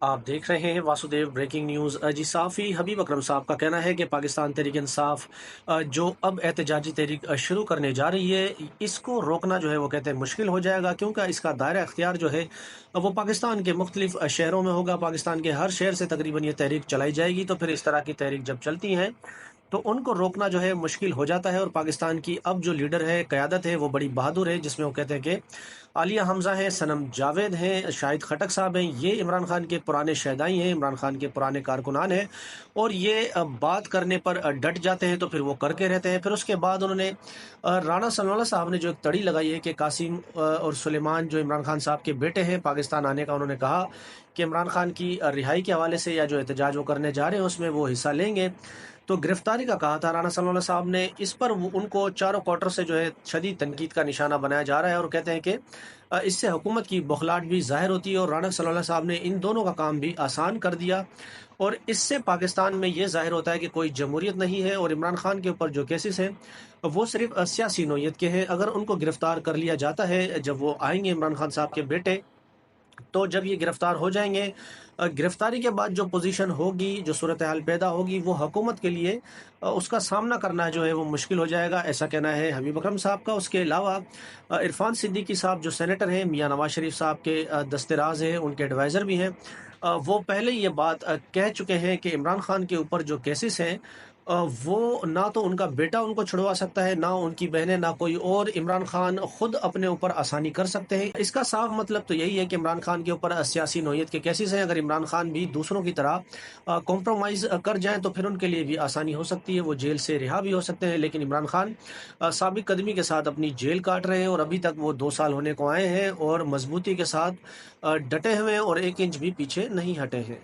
आप देख रहे हैं वासुदेव ब्रेकिंग न्यूज़। जी साफ़ी हबीब अकरम साहब का कहना है कि पाकिस्तान तहरीक इंसाफ जो अब एहतजाजी तहरीक शुरू करने जा रही है, इसको रोकना जो है वो कहते हैं मुश्किल हो जाएगा, क्योंकि इसका दायरा अख्तियार जो है वो पाकिस्तान के मुख्तलिफ शहरों में होगा। पाकिस्तान के हर शहर से तकरीबन ये तहरीक चलाई जाएगी। तो फिर इस तरह की तहरीक जब चलती हैं तो उनको रोकना जो है मुश्किल हो जाता है। और पाकिस्तान की अब जो लीडर है, क़यादत है, वो बड़ी बहादुर है, जिसमें वो कहते हैं कि आलिया हमज़ा हैं, सनम जावेद हैं, शाहिद खटक साहब हैं। ये इमरान खान के पुराने शहदाई हैं, इमरान खान के पुराने कारकुनान हैं। और ये बात करने पर डट जाते हैं तो फिर वो करके रहते हैं। फिर उसके बाद उन्होंने राना सनाउल्लाह साहब ने जो एक तड़ी लगाई है कि कासिम और सुलेमान जो इमरान खान साहब के बेटे हैं, पाकिस्तान आने का उन्होंने कहा कि इमरान खान की रिहाई के हवाले से या जो एहतजाज वो करने जा रहे हैं उसमें वो हिस्सा लेंगे। तो गिरफ्तारी का कहा था राना सनाउल्लाह साहब ने। इस पर उनको चारों क्वार्टर से जो है शदीद तनकीद का निशाना बनाया जा रहा है और कहते हैं कि इससे हुकूमत की बौखलाहट भी ज़ाहिर होती है। और राना सनाउल्लाह साहब ने इन दोनों का काम भी आसान कर दिया। और इससे पाकिस्तान में ये ज़ाहिर होता है कि कोई जमहूरियत नहीं है। और इमरान खान के ऊपर जो केसेस हैं वो सिर्फ सियासी नौयत के हैं। अगर उनको गिरफ्तार कर लिया जाता है, जब वो आएंगे इमरान खान साहब के बेटे, तो जब ये गिरफ्तार हो जाएंगे, गिरफ्तारी के बाद जो पोजीशन होगी, जो सूरत हाल पैदा होगी, वो हुकूमत के लिए उसका सामना करना जो है वो मुश्किल हो जाएगा। ऐसा कहना है हबीब अकरम साहब का। उसके अलावा इरफान सिद्दीकी साहब जो सेनेटर हैं, मियां नवाज शरीफ साहब के दस्तराज हैं, उनके एडवाइज़र भी हैं। वो पहले ये बात कह चुके हैं कि इमरान खान के ऊपर जो केसेस हैं, वो ना तो उनका बेटा उनको छुड़वा सकता है, ना उनकी बहनें, ना कोई और। इमरान खान खुद अपने ऊपर आसानी कर सकते हैं। इसका साफ मतलब तो यही है कि इमरान खान के ऊपर सियासी नौयत के केसेस हैं। अगर इमरान खान भी दूसरों की तरह कॉम्प्रोमाइज़ कर जाएं तो फिर उनके लिए भी आसानी हो सकती है, वो जेल से रिहा भी हो सकते हैं। लेकिन इमरान खान साबिक कदमी के साथ अपनी जेल काट रहे हैं और अभी तक वो 2 साल होने को आए हैं और मजबूती के साथ डटे हुए हैं और 1 इंच भी पीछे नहीं हटे हैं।